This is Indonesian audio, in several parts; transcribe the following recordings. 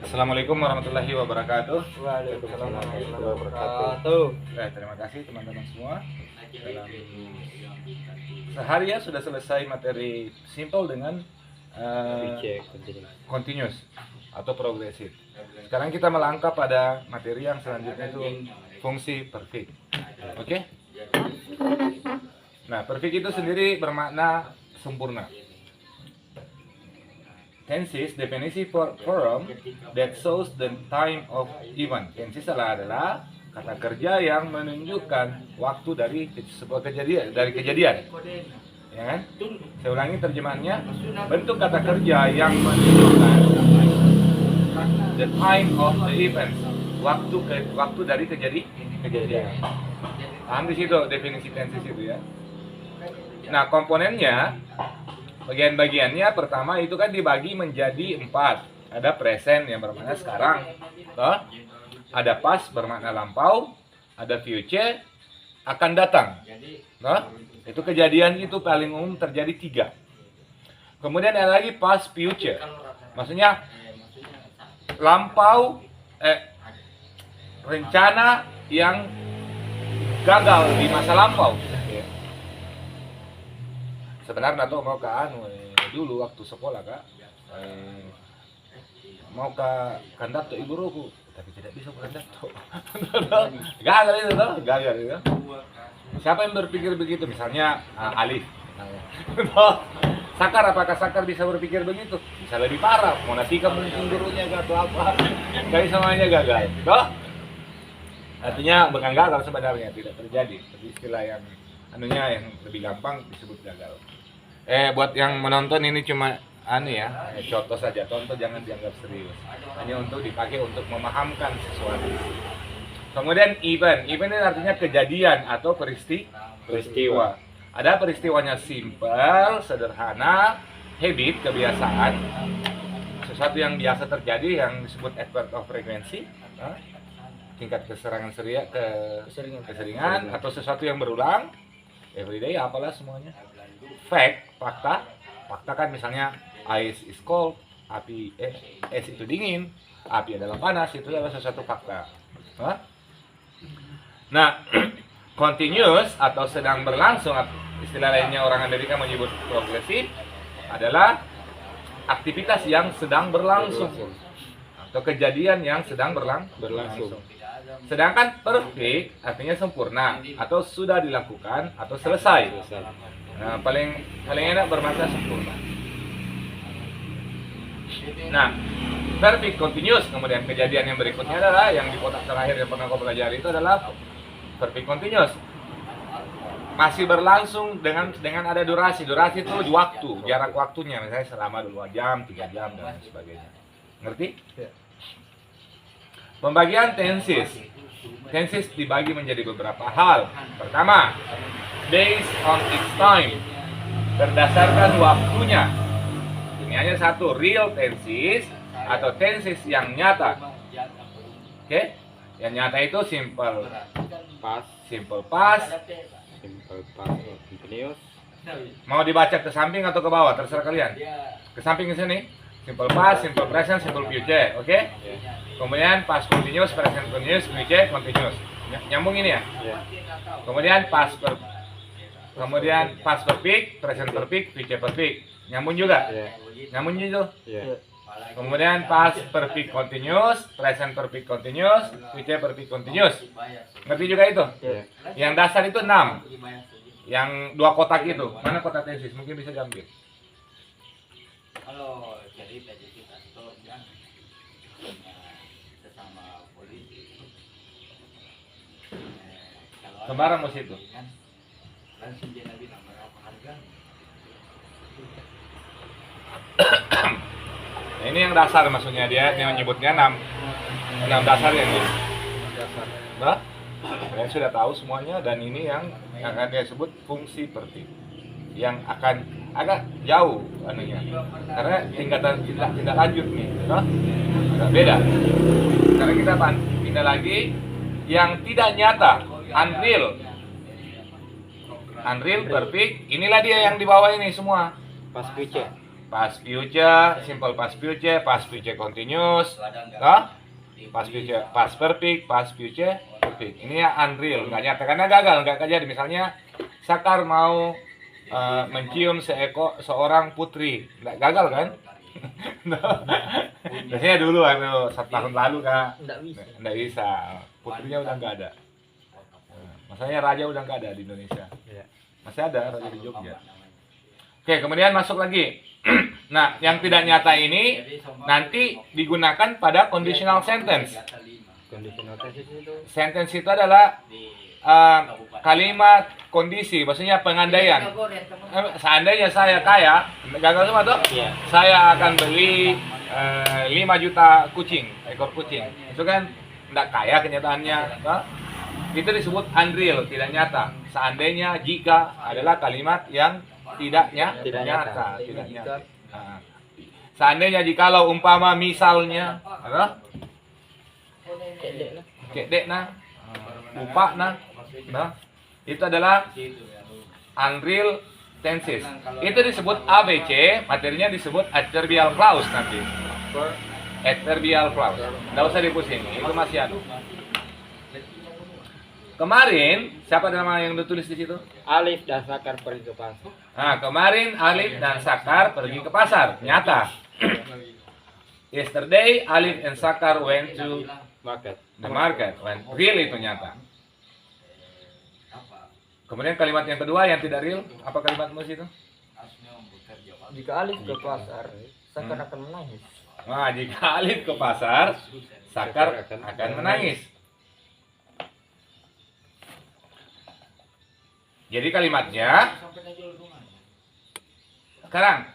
Assalamualaikum warahmatullahi wabarakatuh. Waalaikumsalam warahmatullahi wabarakatuh. Terima kasih teman-teman semua. Dalam seharian sudah selesai materi simple dengan continuous atau progresif. Sekarang kita melangkah pada materi yang selanjutnya itu fungsi perfect. Oke? Nah, perfect itu sendiri bermakna sempurna. Tenses, definisi form that shows the time of event. Tenses adalah kata kerja yang menunjukkan waktu dari sebuah kejadian, Ya kan? Saya ulangi terjemahannya. Bentuk kata kerja yang menunjukkan the time of the event. Waktu dari kejadian. Paham di situ definisi tenses itu ya. Nah, komponennya, bagian-bagiannya pertama itu kan dibagi menjadi 4. Ada present yang bermakna sekarang, toh? Ada past bermakna lampau, ada future akan datang, toh? Itu kejadian itu paling umum terjadi 3. Kemudian ada lagi past future, maksudnya lampau, rencana yang gagal di masa lampau. Sebenarnya tuh mau ke dulu waktu sekolah kak, mau ke kandidat ibu ruku, tapi tidak bisa kandidat. Gagal itu tuh, gagal itu. Siapa yang berpikir begitu? Misalnya Alif. Sakar, apakah Sakar bisa berpikir begitu? Bisa lebih parah. Monatika mungkin gurunya atau apa? Kali semuanya gagal. Toh? Artinya bukan gagal sebenarnya, tidak terjadi. Tapi istilah yang yang lebih gampang disebut gagal. Buat yang menonton ini cuma contoh saja, contoh jangan dianggap serius. Hanya untuk dipakai untuk memahamkan sesuatu. Kemudian event ini artinya kejadian atau peristiwa. Ada peristiwanya simple, sederhana, habit, kebiasaan, sesuatu yang biasa terjadi yang disebut adverb of frequency, tingkat keseringan atau sesuatu yang berulang. Everyday apalah semuanya. Fact, fakta kan misalnya ice is cold, es itu dingin, api adalah panas, itu adalah sesuatu fakta. Nah, continuous atau sedang berlangsung, istilah lainnya orang Amerika menyebut progresif, adalah aktivitas yang sedang berlangsung atau kejadian yang sedang berlangsung. Sedangkan perfect artinya sempurna atau sudah dilakukan atau selesai. Nah, paling enak bermakna sempurna. Nah, perfect continuous, kemudian kejadian yang berikutnya adalah yang di kotak terakhir yang pernah kau pelajari itu adalah perfect continuous. Masih berlangsung dengan ada durasi. Durasi itu waktu, jarak waktunya, misalnya selama 2 jam, 3 jam dan sebagainya. Ngerti? Pembagian tenses. Tenses dibagi menjadi beberapa hal. Pertama, based on its time, berdasarkan waktunya. Ini hanya satu, real tenses atau tenses yang nyata. Oke? Yang nyata itu simple past, Continuous. Mau dibaca ke samping atau ke bawah, terserah kalian. Ke samping ke sini. Simple past, simple present, simple future, oke? Kemudian past continuous, present continuous, future continuous. Nyambung ini ya? Kemudian past perfect, present perfect, future perfect. Nyambung juga? Nyambung juga? Kemudian past perfect continuous, present perfect continuous, future perfect continuous. Ngerti juga itu? Yang dasar itu 6. Yang 2 kotak itu. Mana kotak tesis? Mungkin bisa diambil. Kalau jadi PJJ kantor yang sesama polisi, Sembarang mau situ. langsung dia lagi tambah apa harga? Nah, ini yang dasar maksudnya dia menyebutnya 6 dasar yang ini. Nah, kalian sudah tahu semuanya dan ini yang akan dia sebut fungsi perfect. Yang akan agak jauh anunya. Karena tingkatan tidak lanjut nih, toh? Agak beda. Sekarang kita pindah lagi yang tidak nyata, unreal. Unreal perfect, inilah dia yang di bawah ini semua. Past future. past future, simple past future continuous, toh? Past future, past perfect, past future perfect. Ini ya unreal, nggak nyata karena gagal, nggak kejadian. Misalnya Sakar mau mencium seorang putri, nggak gagal kan? Biasanya dulu satu tahun lalu kak, nggak bisa. Putrinya udah nggak ada. Masalahnya raja udah nggak ada di Indonesia. Masih ada raja di Jogja. Oke, kemudian masuk lagi. Nah, yang tidak nyata ini nanti digunakan pada conditional sentence. Conditional tense itu Sentence itu adalah kalimat kondisi, maksudnya pengandaian. Seandainya saya kaya, gagal semua tuh? Iya. Saya akan beli 5 juta ekor kucing. Itu kan tidak kaya kenyataannya. Toh? Itu disebut unreal, tidak nyata. Seandainya, jika adalah kalimat yang tidak nyata. Nah, seandainya, jikalau, umpama, misalnya, kedek nah, lupa nah, itu adalah unreal tenses. Itu disebut ABC, materinya disebut adverbial clause nanti. Adverbial clause. Nggak usah dipusing, itu masih anu. Kemarin, siapa nama yang ditulis di situ? Alif dan Sakar pergi ke pasar. Nah, kemarin Alif dan Sakar pergi ke pasar. Nyata. Yesterday, Alif and Sakar went to the market. Real itu nyata. Kemudian kalimat yang kedua yang tidak real, apa kalimatmu situ? Jika Alif ke pasar, Sakar akan menangis. Nah, jika Alif ke pasar, Sakar akan menangis. Jadi kalimatnya, sekarang,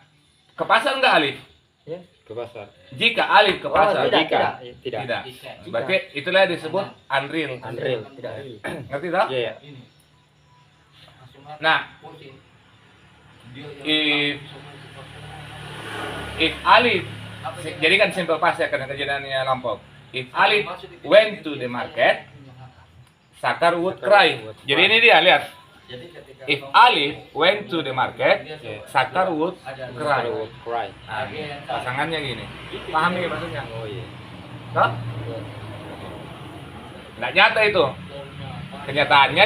ke pasar enggak Alif? Ya. Ke pasar. Jika Alif ke pasar, tidak. tidak. Berarti itulah disebut unreal. Unreal, tidak real. Ngerti tak? Iya. Nah, if Alif, jadi kan simple past ya karena kejadiannya lampau. If Alif went to the market, Sakar would cry. Jadi ini dia, lihat. If Alif went to the market, Sakar would cry. Cry. Nah, pasangannya gini. Pahami maksudnya? Oh iya. Toh? Nggak nyata itu. Kenyataannya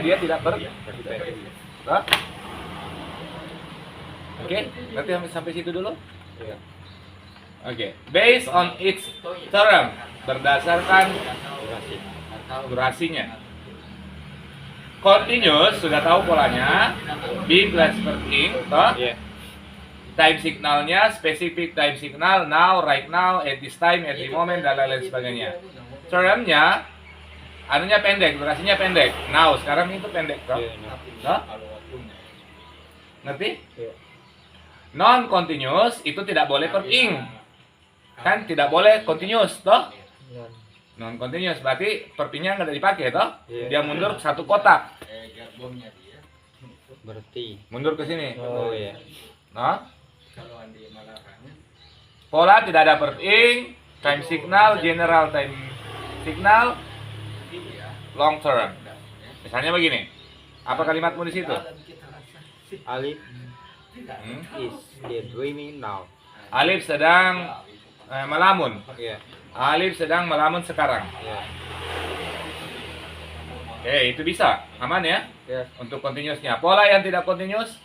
dia tidak Toh? Oke, berarti sampai situ dulu. Iya. Oke, based on its term, berdasarkan durasinya. Continuous sudah tahu polanya, be plus verb ing, toh? Iya. Time signalnya, specific time signal, now, right now, at this time, at the moment, dan lain-lain sebagainya. Termnya, anunya pendek, durasinya pendek. Now, sekarang itu pendek, toh? Iya. Toh? Ngerti? Iya. Non-continuous itu tidak boleh verb ing. Kan tidak boleh continuous, toh? Non-continuous berarti verb ing-nya nggak dipakai, toh? Iya. Dia mundur satu kotak. Berarti. Mundur ke sini. Oh iya. Nah, pola tidak ada verb ing, time signal, general time signal, long term. Misalnya begini. Apa kalimatmu di situ? Alif Hmm? is daydreaming now. Alif sedang melamun. Iya. Alif sedang melamun sekarang. Iya. Oke, itu bisa. Aman ya? Ya. Untuk continuousnya. Pola yang tidak continuous,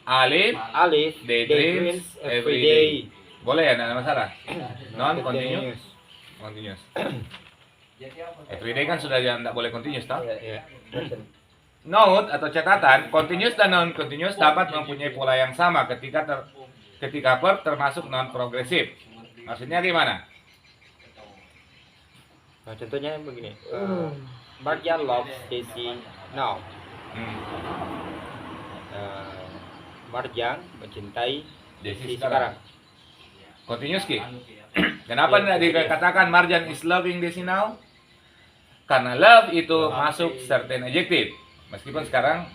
Alif Alif daydreams every day. Boleh ya, tidak ada masalah. Non continuous, continuous. Every day kan sudah tidak boleh continuous, toh? Iya. Note atau catatan, continuous dan non continuous dapat mempunyai pola yang sama ketika verb termasuk non progresif. Maksudnya gimana? Nah, contohnya begini. Marjan loves Daisy now. Marjan mencintai Daisy Daisy sekarang. Continuous ki. Kenapa tidak dikatakan Marjan is loving Daisy now? Karena love itu masuk certain adjective. Meskipun sekarang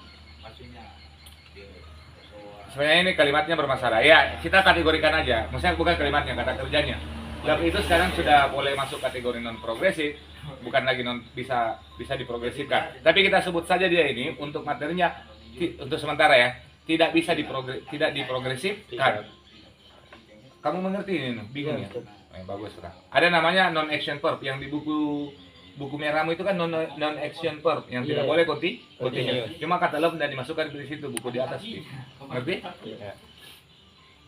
sebenarnya ini kalimatnya bermasalah. Ya, kita kategorikan aja. Maksudnya bukan kalimatnya, kata kerjanya. Love itu sekarang sudah boleh masuk kategori non progresif, bukan lagi non bisa diprogresifkan. Tapi kita sebut saja dia ini untuk materinya untuk sementara ya. tidak bisa tidak diprogresifkan. Kamu mengerti ini? Bingung ya? Bagus lah. Ada namanya non action verb yang di buku merahmu itu kan non action verb yang tidak boleh continuous. Cuma kata love tidak dimasukkan di situ, buku di atas. Ngerti? Iya.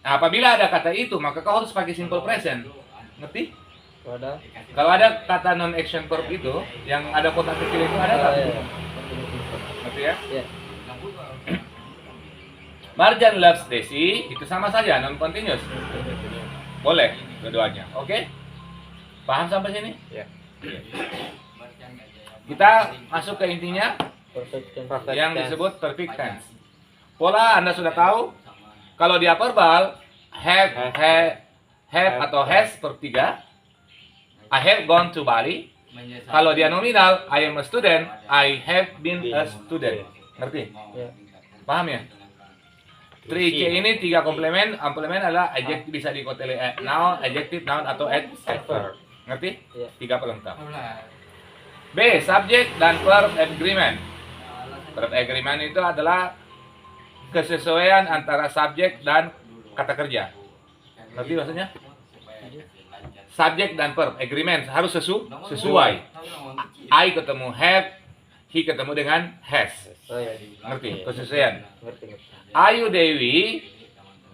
Nah, apabila ada kata itu, maka kau harus pakai simple present. Ngerti? Ada. Kalau ada kata non action verb itu yang ada kotak kecil itu ada nggak? Iya. Ngerti ya? Iya. Marjan loves Daisy itu sama saja non continuous. Boleh keduanya. Oke? Paham sampai sini? Iya. Kita masuk ke intinya Perfect tense. Perfect yang tense. disebut perfect tense. Pola Anda sudah tahu. Kalau dia verbal, have atau has verb 3. I have gone to Bali. Kalau dia nominal, I am a student, I have been a student. Ngerti? Iya. Paham ya? 3C ini 3 komplement adalah adjective bisa dikoteli noun, adjective, noun atau adverb. Ngerti? Iya. 3 pelengkap. B. Subject dan verb agreement. Verb agreement itu adalah kesesuaian antara subjek dan kata kerja. Ngerti maksudnya? Subjek dan verb agreement harus sesuai. I ketemu have, he ketemu dengan has. Oh iya. Ngerti? Kesesuaian. Ngerti. Ayu Dewi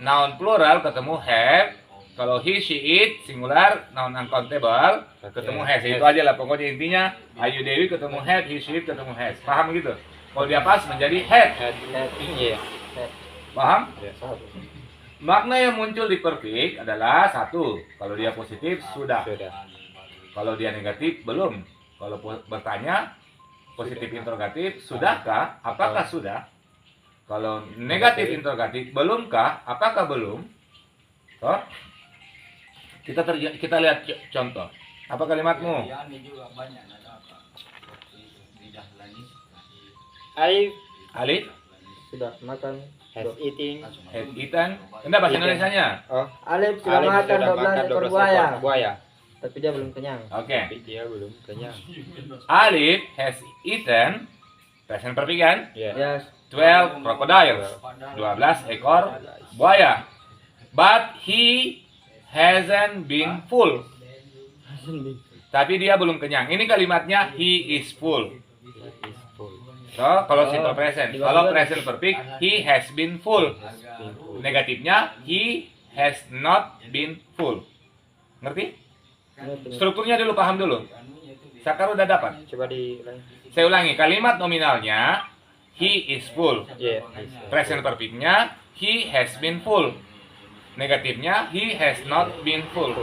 noun plural ketemu have. Kalau he, she, it singular noun uncountable ketemu has. Itu aja lah pokoknya intinya. Ayu Dewi ketemu have, he, she, it ketemu has. Paham gitu? Kalau dia pas menjadi had. Iya. Paham? Iya. Makna yang muncul di perfect adalah 1. Kalau dia positif sudah. Sudah. Kalau dia negatif belum. Kalau bertanya positif interrogatif sudahkah? Apakah sudah? Kalau negatif interrogatif belumkah? Apakah belum? Toh? Kita lihat contoh. Apa kalimatmu? I Alif, Sudah makan. has eating. had eaten. Enggak bahasa Indonesianya. Oh, Alif sudah Alif makan sudah 12 ekor 12 buaya. buaya. Tapi dia belum kenyang. Oke. Tapi dia belum kenyang. Alif has eaten. Present perfect kan? Iya. Yes. 12 crocodiles. 12 ekor buaya. But he hasn't been full. Tapi dia belum kenyang. Ini kalimatnya he is full. Is full. So, kalau simple present. Kalau present perfect, he has been full. Negatifnya, he has not been full. Ngerti? Strukturnya dulu, paham dulu. Sakar udah dapat. Coba di Saya ulangi, kalimat nominalnya, he is full. Iya. Present perfectnya, he has been full. Negatifnya, he has not been full.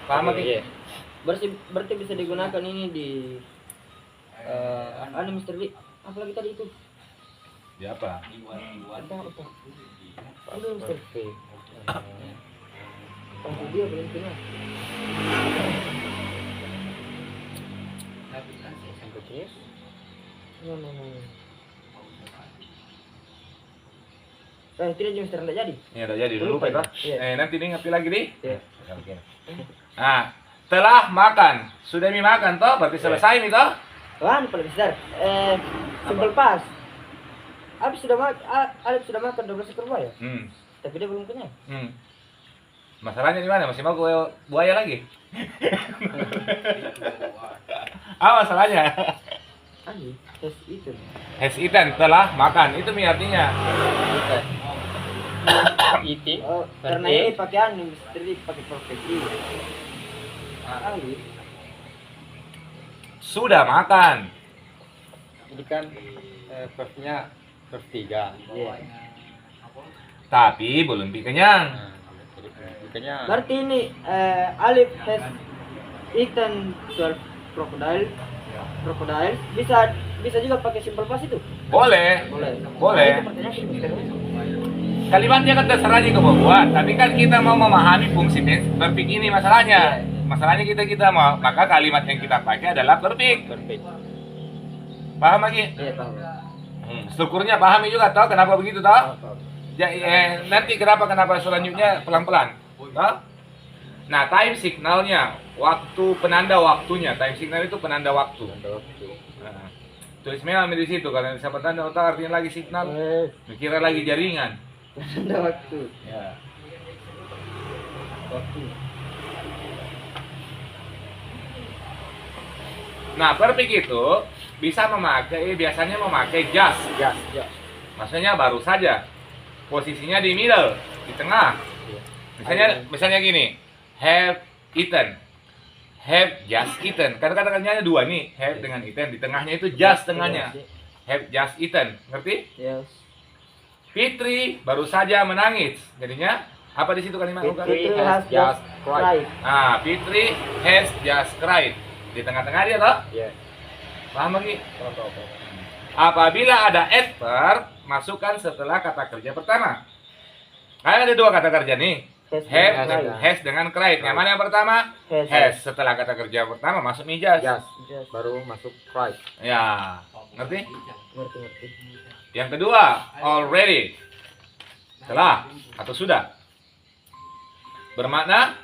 Paham lagi? Iya. Berarti bisa digunakan ini di Mr. Lee. Apalagi tadi itu. Di apa? Apa? Aduh, Mr. Perfect. Tunggu dia belum kenyang. Continuous. No. Tidak aja Mr. Nggak jadi. Ini udah jadi dulu, Pak. Iya. Nanti nih ngerti lagi di. Iya. Oke. Nah, telah makan. Sudah makan toh, berarti selesai nih toh? Wah, paling besar. Simple past. Alif sudah makan 12 ekor buaya. Tapi dia belum kenyang. Masalahnya di mana? Masih mau gue buaya lagi? Apa masalahnya? Anjing, tes itu. Has eaten, telah makan. Itu artinya. Eating. Oh, karena ini pakai Mr. Lee pakai profesi. Alif. Sudah makan. Ini kan verbnya verb 3. Iya. Tapi belum kenyang. Nah, jadi belum kenyang. Berarti ini Alif has eaten 12 crocodile. Bisa juga pakai simple past itu. Boleh. Boleh. Boleh. Itu pertanyaan sih, Mr. Lee. Kalimatnya kan terserah aja kamu buat. Tapi kan kita mau memahami fungsi perfect ini masalahnya. Masalahnya kita mau, maka kalimat yang kita pakai adalah perfect. Perfect. Paham lagi? Iya, tahu. Strukturnya pahami juga toh kenapa begitu toh? Tahu. Nanti kenapa selanjutnya pelan-pelan. Toh? Nah, time signalnya, waktu penanda waktunya. Time signal itu penanda waktu. Ada waktu. Nah, Tulis merah di situ kalau siapa tanda otak artinya lagi signal, mikirnya lagi jaringan. Tanda waktu. Ya. Waktu. Nah, perfect itu biasanya memakai just. Just, just. Maksudnya baru saja. Posisinya di middle, di tengah. Misalnya gini, have eaten. Have just eaten. Karena kata-katanya ada dua nih, have dengan eaten. Di tengahnya itu just tengahnya. Have just eaten. Ngerti? Yes. Fitri baru saja menangis. Jadinya apa di situ kalimat? Fitri has just cried. Ah, Fitri has just cried. Di tengah-tengah dia toh? Iya. Paham lagi? Tahu. Apabila ada adverb, masukkan setelah kata kerja pertama. Ada dua kata kerja nih. Has dengan cried. Yang mana yang pertama? Has. Setelah kata kerja pertama masuk mijas. Just. Baru masuk cried. Ya, ngerti? Ngerti. Yang kedua, already. Telah atau sudah. Bermakna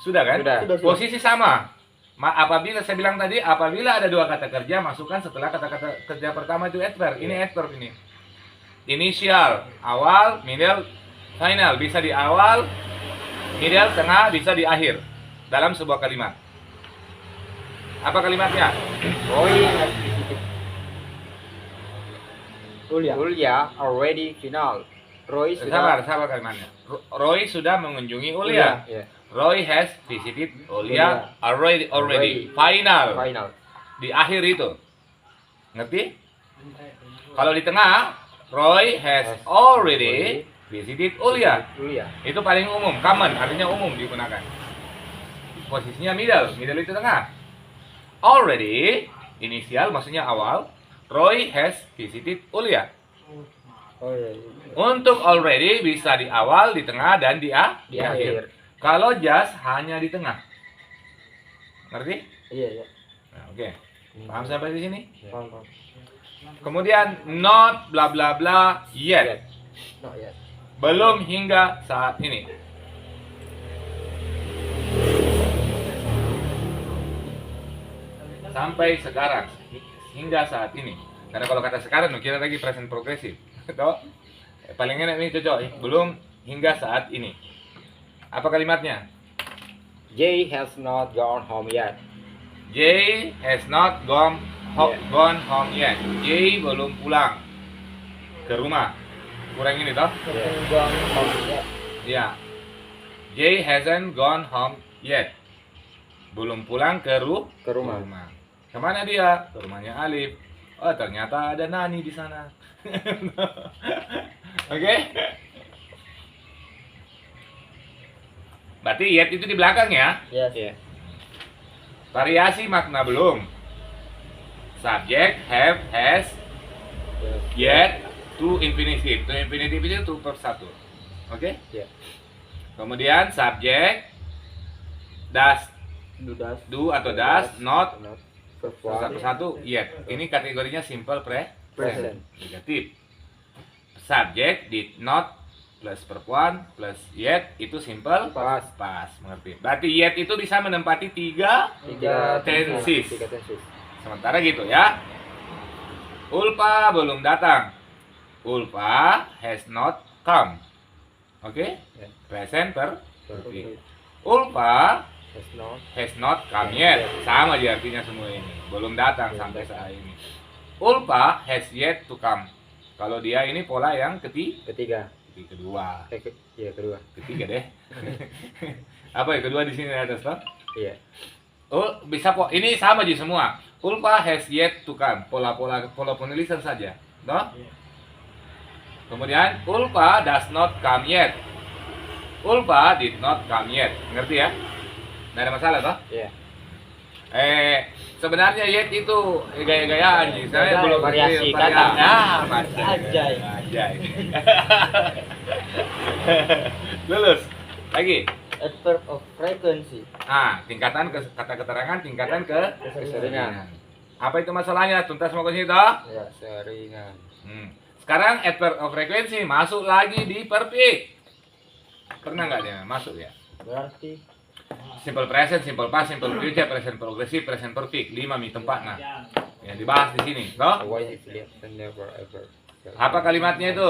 sudah kan? Sudah. Posisi sama. Apabila saya bilang tadi, apabila ada dua kata kerja, masukkan setelah kata-kata kerja pertama itu adverb. Ini adverb ini. Inisial, awal, middle, final. Bisa di awal, middle, tengah, bisa di akhir. Dalam sebuah kalimat. Apa kalimatnya? Roy has visited Julia. Julia already final. Roy sudah Sabar kalimatnya. Roy sudah mengunjungi Ulia. Iya. Roy has visited Ulia already. Final. Di akhir itu. Ngerti? Kalau di tengah, Roy has already visited Ulia. Itu paling umum, common, artinya umum digunakan. Posisinya middle itu tengah. Already, inisial maksudnya awal. Roy has visited Ulia. Oh iya. Untuk already bisa di awal, di tengah, dan di akhir. Kalau just hanya di tengah. Ngerti? Iya. Nah, oke. Paham sampai di sini? Paham. Kemudian not bla bla bla yet. Not yet. Belum hingga saat ini. Sampai sekarang. Hingga saat ini. Karena kalau kata sekarang kira lagi present progresif. Toh? Paling enak nih cocok. Belum hingga saat ini. Apa kalimatnya? Jay has not gone home yet. Jay has not gone home yet. Jay belum pulang ke rumah. Kurang ini toh? Ya. Jay hasn't gone home yet. Belum pulang ke rumah. Kemana dia? Ke rumahnya Alif. Oh, ternyata ada Nani di sana. Oke? Berarti yet itu di belakang ya. Yes. Iya. Variasi makna belum. Subject, have, has, yet, to infinitive. To infinitive itu to verb 1. Oke? Iya. Kemudian subject, does, do atau does, not, satu yet. Ini kategorinya simple present. Negatif. Subject, did not, plus verb 1 plus yet itu simple past. Mengerti? Berarti yet itu bisa menempati tiga tenses. Sementara gitu ya. Ulfa belum datang. Ulfa has not come. Oke? Present perfect. Ulfa has not come yet. Sama aja artinya semua ini. Belum datang sampai saat ini. Ulfa has yet to come. Kalau dia ini pola yang ketiga. Kedua. Ketiga deh. Apa ya kedua di sini ada toh? Iya. Oh, bisa ini sama aja semua. Ulfa has yet to come. Pola penulisan saja. Toh? Kemudian Ulfa does not come yet. Ulfa did not come yet. Ngerti ya? Nggak ada masalah toh? Iya. Sebenarnya yet itu gaya-gayaan nih. Saya belum variasi kata. Ajay. Lulus. Lagi. Adverb of frequency. Tingkatan kata keterangan, tingkatan Keseringan. Apa itu masalahnya? Tuntas mau ke situ toh? Ya. Seringan. Sekarang adverb of frequency masuk lagi di perfect. Pernah nggak dia masuk ya? Berarti Simple present, simple past, simple future, present progressive, present perfect. 5 mi tempatnya. yang dibahas di sini, toh? Avoid affiliate and never ever. Apa kalimatnya itu?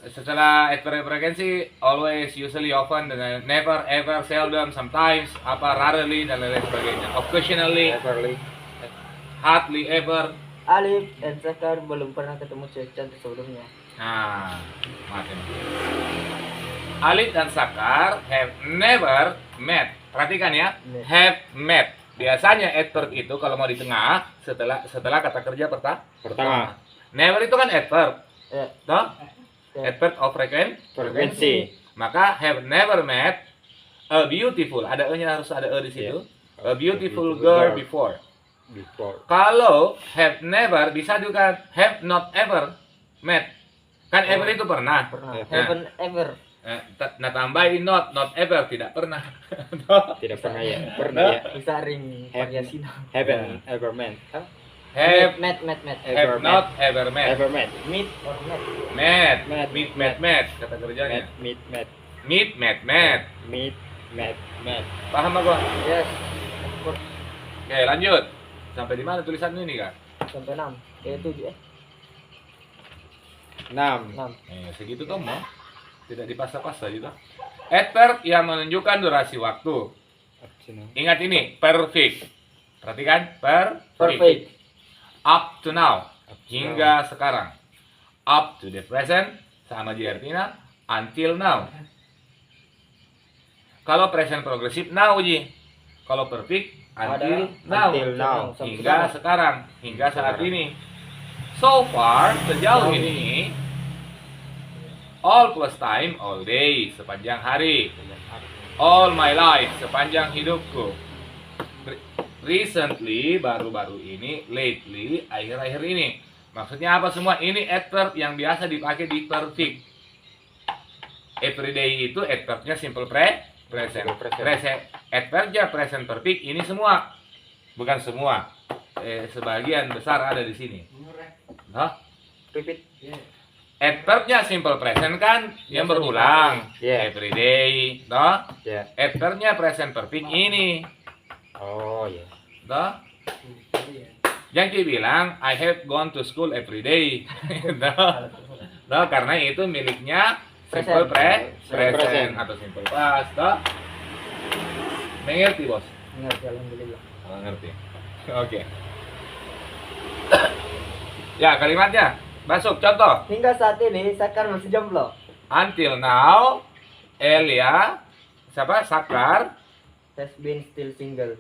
Setelah adverb frekuensi, always, usually, often, dengan never, ever, seldom, sometimes, apa rarely dan lain-lain sebagainya. Occasionally, Everly. hardly ever. Alif dan Sakar belum pernah ketemu cewek cantik sebelumnya. Nah, makin. Alif dan Sakar have never met. Perhatikan ya, Met. have met. Biasanya adverb itu kalau mau di tengah setelah kata kerja Pertama, Never itu kan adverb, Ya. toh? Ya. Adverb of frekuensi. Maka have never met a beautiful. Ada e-nya, harus ada e di situ. A beautiful girl before. Before. Kalau have never bisa juga have not ever met. Kan ever itu pernah. Pernah. Ya. Haven't ever. Nah tambahin not ever tidak pernah. Tidak pernah ya. Pernah ya. Bisa ring Have- variasi. Haven't ever met. Huh? Have met. have not ever met. Ever met. Meet or met. Met, Met. met kata kerjanya. Met. Meet, met. Meet. Met. Paham gua? Yes. Oke, lanjut. Sampai di mana tulisan ini, Kak? Sampai 6. 7 6. 6. Segitu toh mau. Tidak dipaksa-paksa gitu. Adverb yang menunjukkan durasi waktu. Ingat ini, perfect. Perhatikan, Perfect. Up to now, hingga sekarang. Up to the present, sama aja artinya until now. Kalau present progresif, now Ji. Kalau perfect, until now. Until now. Hingga sekarang, hingga saat ini. So far, sejauh ini, all plus time, all day, sepanjang hari. All my life, sepanjang hidupku. Recently, baru-baru ini, lately, akhir-akhir ini. Maksudnya apa semua? Ini adverb yang biasa dipakai di perfect. Everyday itu adverbnya simple present. Present. Adverbnya present perfect ini semua. Bukan semua. Sebagian besar ada di sini. Hah? Repeat. Adverbnya simple present kan yang berulang. Yeah. Everyday, toh? Ya. Adverbnya present perfect ini. Oh ya. Toh? Yang bilang I have gone to school every day. Toh, karena itu miliknya simple present atau simple past. Toh? Mengerti, Bos? Ngerti, alhamdulillah. Oh, ngerti. Oke. Ya, kalimatnya. Masuk contoh. Hingga saat ini Sakar masih jomblo. Until now, Elia, siapa? Sakar Has been still single.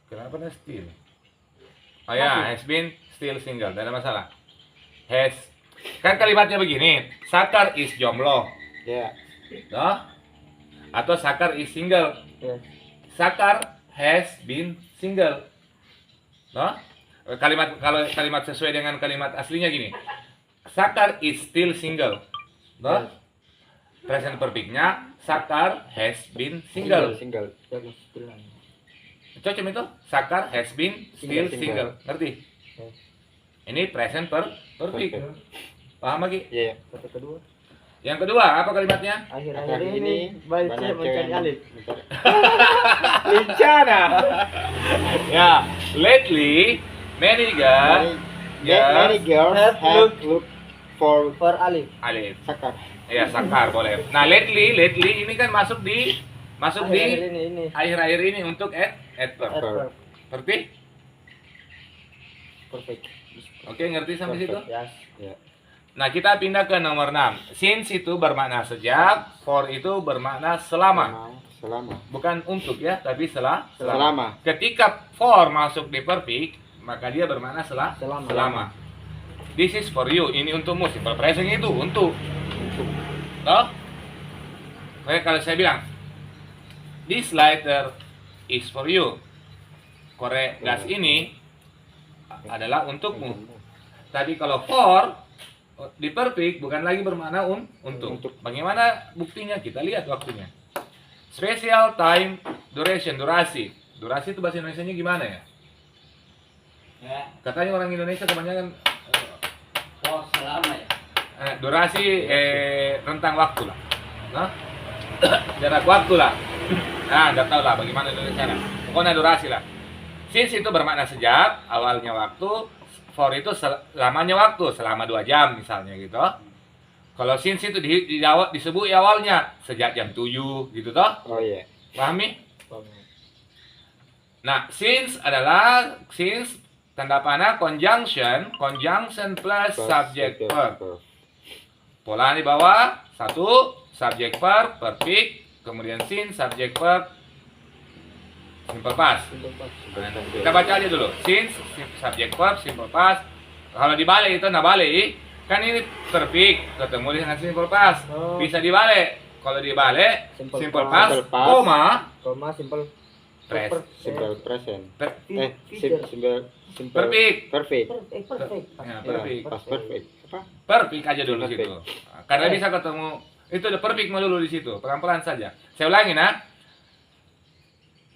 Kenapa dia still? Oh ya, has been still single, tidak ada masalah. Has, kan kalimatnya begini, Sakar is jomblo, Ya. toh? Atau Sakar is single. Yes. Sakar has been single, toh? Kalau kalimat sesuai dengan kalimat aslinya gini, Sakar is still single, toh? Present perfectnya Sakar has been single. Single. Ya, masih still lah. Cocok itu, Sakar has been still single. Ngerti? Yes. Ini present perfect. Paham lagi? Ya. Kata kedua. Yang kedua, apa kalimatnya? Akhir-akhir ini banyak mencari alif. Lincana. Ya, lately many girls Many girls have have looked for For alif. alif. Sakar. Ya, Sakar boleh. Nah, lately ini kan masuk di Akhir-akhir ini. akhir-akhir ini untuk adverb. Adverb. Ngerti? Perfect. Oke, ngerti sampai situ? Yes. Ya. Nah, kita pindah ke nomor 6. Since itu bermakna sejak, for itu bermakna selama. Selama. Bukan untuk ya, tapi Selama. Ketika for masuk di perfect, maka dia bermakna Selama. selama. This is for you. Ini untukmu. Simple present itu untuk. Toh? Oke, kalau saya bilang this letter is for you. Korek gas ini adalah untukmu. Tadi kalau for di perfect bukan lagi bermakna untuk. Bagaimana buktinya? Kita lihat waktunya. Special time duration, durasi. Durasi itu bahasa Indonesianya gimana ya? Ya, Katanya orang Indonesia kebanyakan oh selama ya. durasi rentang waktu lah. Nah, jarak waktu lah. Nah, nggak tahu lah bagaimana Indonesia lah. Pokoknya durasi lah. Since itu bermakna sejak, awalnya waktu. For itu lamanya waktu, selama 2 jam misalnya gitu. Kalau since itu disebut awalnya sejak jam 7 gitu toh. Oh iya. Pahami? Nah, since adalah tanda panah conjunction plus subject verb. Pola di bawah, 1 subject verb perfect, kemudian since subject verb simple past. Kita baca aja dulu. Since subject verb simple past. Kalau dibalik itu balik. Kan ini perfect ketemu dengan simple past. Bisa dibalik. Kalau dibalik simple past, koma simple Simple present. Simple perfect. perfect. perfect. Ya, perfect. Pas perfect. Apa? Perfect aja dulu Perfect. situ. Karena bisa ketemu itu udah perfect melulu di situ. Pelan-pelan saja. Saya ulangi nah.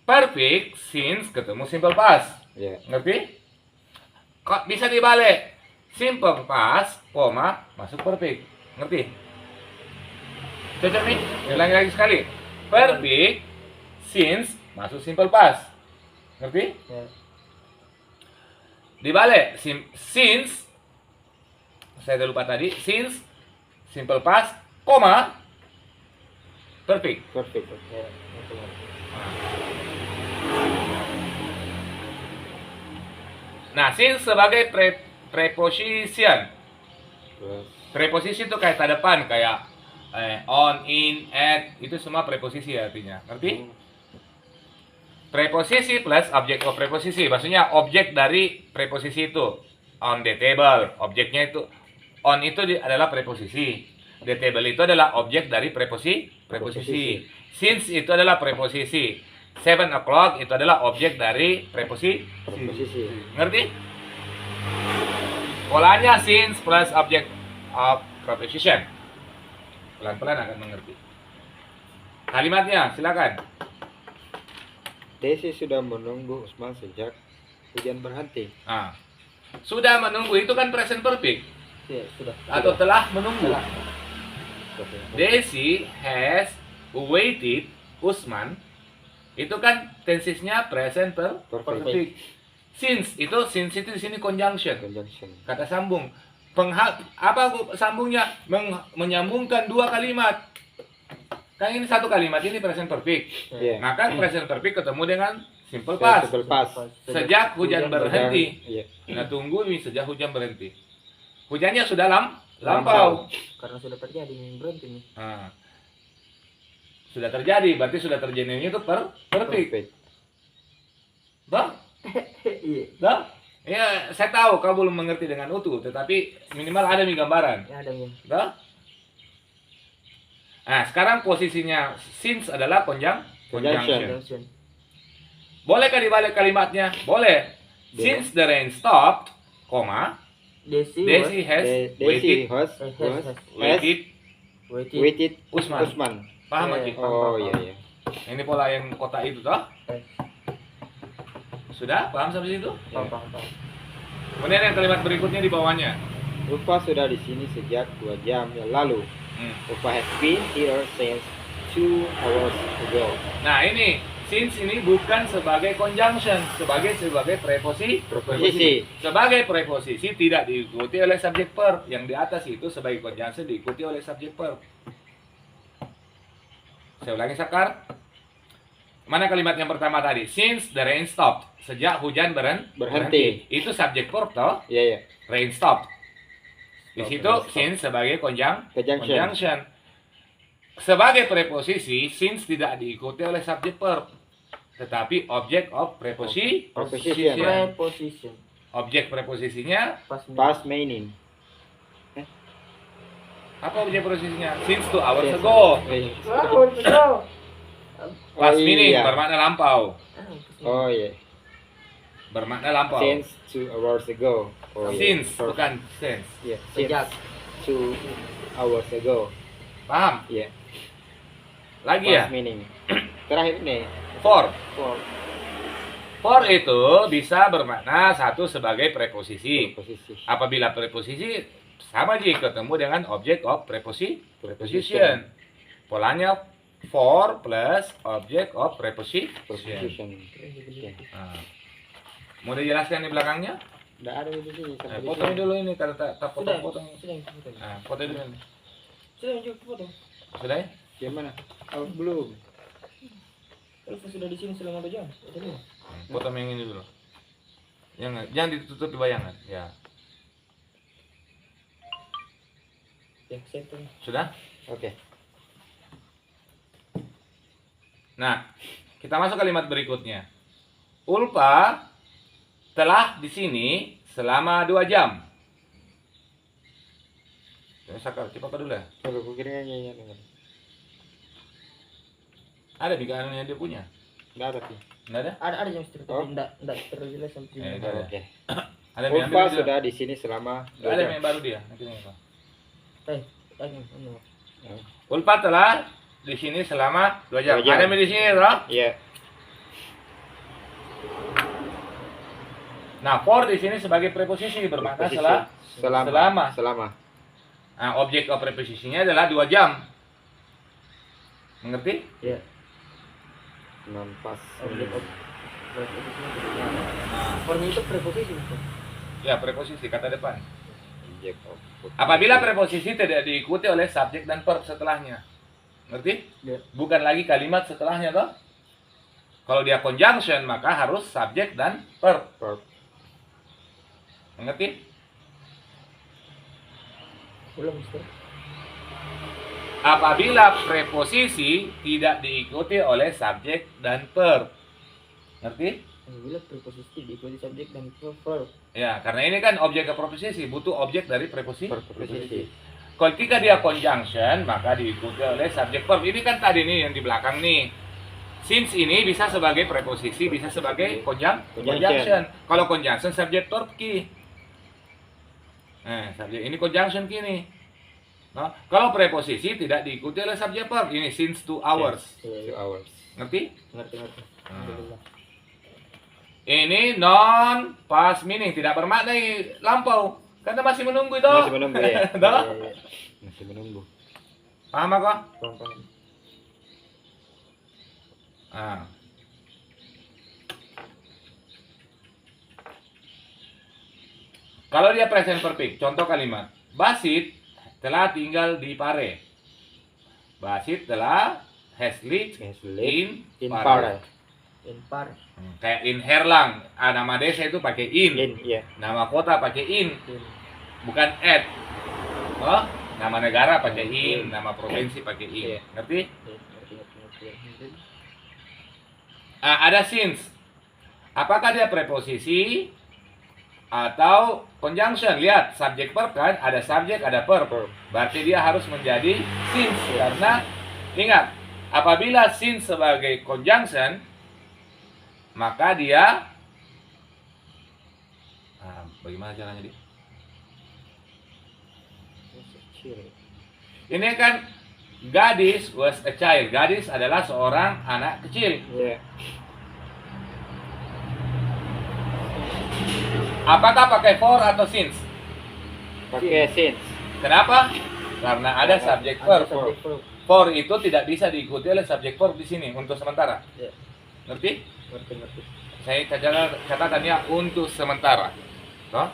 Perfect since ketemu simple past. Iya. Ngerti? Kok bisa dibalik? Simple past, koma, masuk perfect. Ngerti? Cocok nih? Ulangi lagi sekali. Perfect since masuk simple past. Ngerti? Ya. Dibalik since saya udah lupa tadi, since simple past, koma, perfect. Perfect. Ya. Nah, since sebagai preposition. Terus Preposisi itu kayak tanda depan, kayak on, in, at, itu semua preposisi artinya. Ngerti? Preposisi plus object of preposisi. Maksudnya objek dari preposisi itu. On the table, objeknya itu on itu adalah preposisi. The table itu adalah objek dari preposisi. Since itu adalah preposisi. 7 o'clock itu adalah objek dari preposisi. preposisi. Ngerti? Polanya since plus object of preposition. Pelan-pelan akan mengerti. Kalimatnya, silakan. Desi sudah menunggu Usman sejak hujan berhenti. Nah, sudah menunggu itu kan present perfect Ya, sudah. atau telah menunggu. Telah. Desi has waited Usman. Itu kan tensesnya present perfect. Since itu di sini conjunction. Conjunction. Kata sambung. Sambungnya? Menyambungkan 2 kalimat. Kan ini 1 kalimat ini present perfect. Iya. Maka present perfect ketemu dengan simple past. Simple past. Sejak hujan berhenti. Iya. Nah, tunggu nih sejak hujan berhenti. Hujannya sudah lampau. Karena sudah terjadi berhenti nih. Nah, sudah terjadi, berarti sudah terjadinya itu perfect. Bah? Iya. Bah? Ya, saya tahu kau belum mengerti dengan utuh, tetapi minimal ada nih gambaran. Ya ada ya. Bah? Nah, sekarang posisinya since adalah conjunction. Conjunction. Bolehkah dibalik kalimatnya? Boleh. Since the rain stopped, koma, Desi has Desi has waited Usman. Usman. Paham Eh. Haji? Oh iya iya. Ini pola yang kota itu toh? Sudah? Paham sampai situ? Paham. Kemudian yang kalimat berikutnya di bawahnya. Rupa sudah di sini sejak 2 jam yang lalu. Rupa has been here since 2 hours ago. Nah, ini since ini bukan sebagai conjunction, sebagai preposisi. Preposisi. Sebagai preposisi tidak diikuti oleh subject verb. Yang di atas itu sebagai conjunction diikuti oleh subject verb. Saya ulangi Sakar. Mana kalimat yang pertama tadi? Since the rain stopped. Sejak hujan berhenti. Itu subject verb toh? Iya iya. Rain stopped. Di Stop, situ rain stop. since sebagai Conjunction. conjunction. Sebagai preposisi, since tidak diikuti oleh subject verb, tetapi object of Preposition. Preposition. Objek preposisinya Past meaning. apa objek preposisinya? Since 2 hours ago. Past meaning iya. bermakna lampau. Oh iya. Bermakna lampau. Since 2 hours ago. Oh iya. Since Perfect. bukan since. Iya. Sejak. Since 2 hours ago. Paham? Iya. Lagi ya? Past meaning. Terakhir nih. For. For. For itu bisa bermakna satu sebagai preposisi. Preposisi. Apabila preposisi sama aja ketemu dengan object of preposition. Polanya for plus object of preposition. Preposition. Iya. Nah, Mau dijelaskan di belakangnya? Nggak ada di sini. sampai di Potong sini. dulu ini kata tak Sudah, potong. sudah yang foto. Nah, foto dulu. ini. Sudah yang foto. Sudah ya? Yang mana? Oh, belum. Kalau sudah di sini selama 2 jam. Itu dulu. Foto yang ini dulu. Jangan ditutup di bayangan. Ya. Ya, saya tuh. Sudah? Oke. Nah, kita masuk kalimat berikutnya. Ulpa telah di sini selama 2 jam. Sakar, cepat dulu ya. Kalau gue kira ya. Ada di kanannya dia punya. Nggak ada sih. Enggak ada? Ada yang cerita Oh. tapi enggak terjelas sampai sini. Itu ada. Oke. Ada yang Ulfa ambil sudah di sini selama Enggak ada 2 jam. yang baru dia. Nanti ini, Pak. Ini. Ulpa telah di sini selama 2 jam. 2 jam. Ada yang di sini, Bro? Iya. Nah, for di sini sebagai preposisi bermakna Posisi. selama. Selama. Nah, objek of preposisinya adalah 2 jam. Mengerti? Ya. Nampas. Objek preposisi. Formnya itu preposisi. Ya, preposisi kata depan. Objek of. Apabila preposisi tidak diikuti oleh subjek dan verb setelahnya. Ngerti? Ya. Bukan lagi kalimat setelahnya toh. Kalau dia conjunction maka harus subjek dan verb. Verb. Mengerti? Belum, Mister. Apabila preposisi tidak diikuti oleh subjek dan verb. Ngerti? Apabila preposisi diikuti subjek dan verb. Ya, karena ini kan objek ke preposisi, butuh objek dari preposisi. Preposisi. Ketika dia conjunction, maka diikuti oleh subjek verb. Ini kan tadi nih yang di belakang nih. Since ini bisa sebagai preposisi, bisa sebagai conjunction. Kalau conjunction subjek verb key. Nah, subjek ini conjunction key nih. Nah, kalau preposisi tidak diikuti oleh subjek verb. Ini since 2 hours. 2 hours. Ngerti? Ngerti. Alhamdulillah. Ini non past meaning, tidak bermakna lampau. Karena masih menunggu itu. Masih menunggu ya. Toh? Iya. Masih menunggu. Paham kok? Paham. Ah. Kalau dia present perfect, contoh kalimat. Basit telah tinggal di Pare. Basit telah has lived Has lived in in Pare. Pare. In par. Kayak in Herlang, nama desa itu pakai in. Iya. Nama kota pakai in, In. bukan at. Oh, nama negara pakai in, nama provinsi pakai in. Iya. Ngerti? Ngerti. Ada since. Apakah dia preposisi atau conjunction? Lihat, subjek verb kan, ada subjek, ada verb. Berarti dia harus menjadi since karena ingat, apabila since sebagai conjunction, maka dia bagaimana caranya dia? Ini kan gadis was a child. Gadis adalah seorang anak kecil. Iya. Apakah pakai for atau since? Pakai since. Kenapa? Karena ada subjek verb. Subjek verb. For itu tidak bisa diikuti oleh subjek verb di sini untuk sementara. Ya. Ngerti? Ngerti. Saya catatannya untuk sementara. Toh?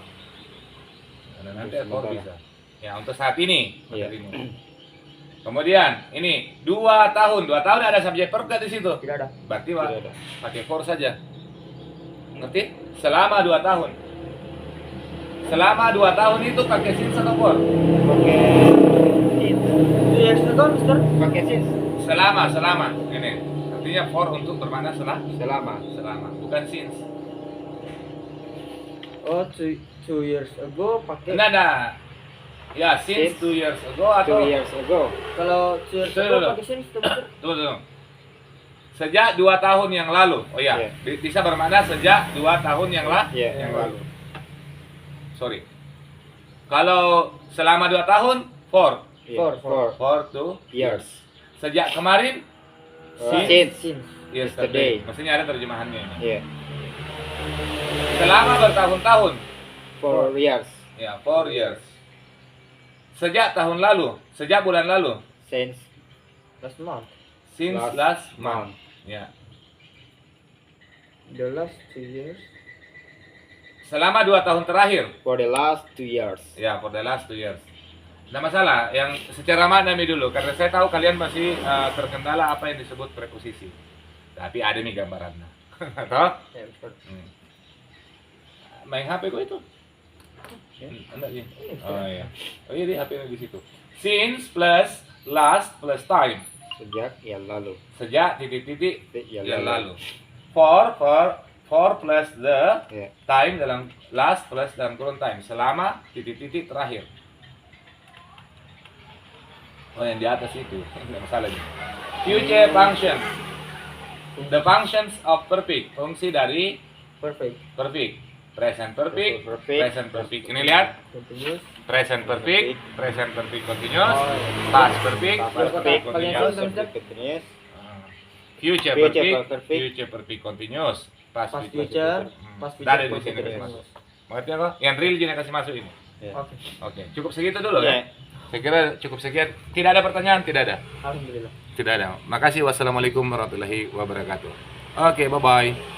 Karena nanti for Sementara. bisa. Ya, untuk saat ini. Iya. Untuk ini. Kemudian ini 2 tahun. 2 tahun ada subjek verb nggak di situ? Tidak ada. Berarti Tidak ada. pakai for saja. Ngerti? Selama 2 tahun. Selama 2 tahun itu pakai since atau for? Pakai since. 2 years ago, Mister. Pakai since. Selama. Ini. Artinya for untuk bermakna Selama. bukan since. Oh, 2 years ago pakai. Nah. Ya, since Since 2 years ago atau 2 years ago. Kalau 2 years Tunggu, ago tunggu. pakai since tuh, Mister. Tunggu. Sejak 2 tahun yang lalu. Oh ya, Iya. bisa bermakna sejak 2 tahun yang Iya. yang lalu. Sorry. Kalau selama 2 tahun, for. Iya. For. For 2 years. Sejak kemarin, Since. Since. yesterday. Yesterday. Maksudnya ada terjemahannya. Iya. Selama bertahun-tahun. 4 years. Ya, 4 years. Sejak tahun lalu, sejak bulan lalu. Since Last month. Since Last last month. Ya. The last 2 years. selama 2 tahun terakhir. For the last 2 years. Ya, for the last 2 years. Nggak masalah, yang secara maknami dulu, karena saya tahu kalian masih terkendala apa yang disebut preposisi. Tapi ada nih gambarannya. Toh? Ya, betul. Main HP gue itu. Enggak ya? Oh iya. Oh iya, di HP di situ. Since plus last plus time. Sejak yang lalu. Sejak titik-titik Yang yang lalu. For plus the Ya. time dalam last plus dalam kurun time selama titik-titik terakhir. Oh, yang di atas itu. Enggak masalah nih. Future function. The functions of perfect. Fungsi dari Perfect. perfect. Present perfect. Perfect. Present perfect. Ini lihat. Continuous. Present perfect. Present perfect continuous. Oh, iya. Past perfect. Past Past perfect. continuous. Subject continuous. Future Future perfect. perfect. Future perfect continuous. Past Past future. future. Hmm. Past Dari future. di sini kasih continuous. masuk. Mengerti apa? Yang real Jin kasih masuk ini. Ya. Oke. Oke, cukup segitu dulu Ya. ya. Saya kira cukup sekian. Tidak ada pertanyaan, tidak ada. Alhamdulillah. Tidak ada. Makasih. Wassalamualaikum warahmatullahi wabarakatuh. Oke, bye-bye.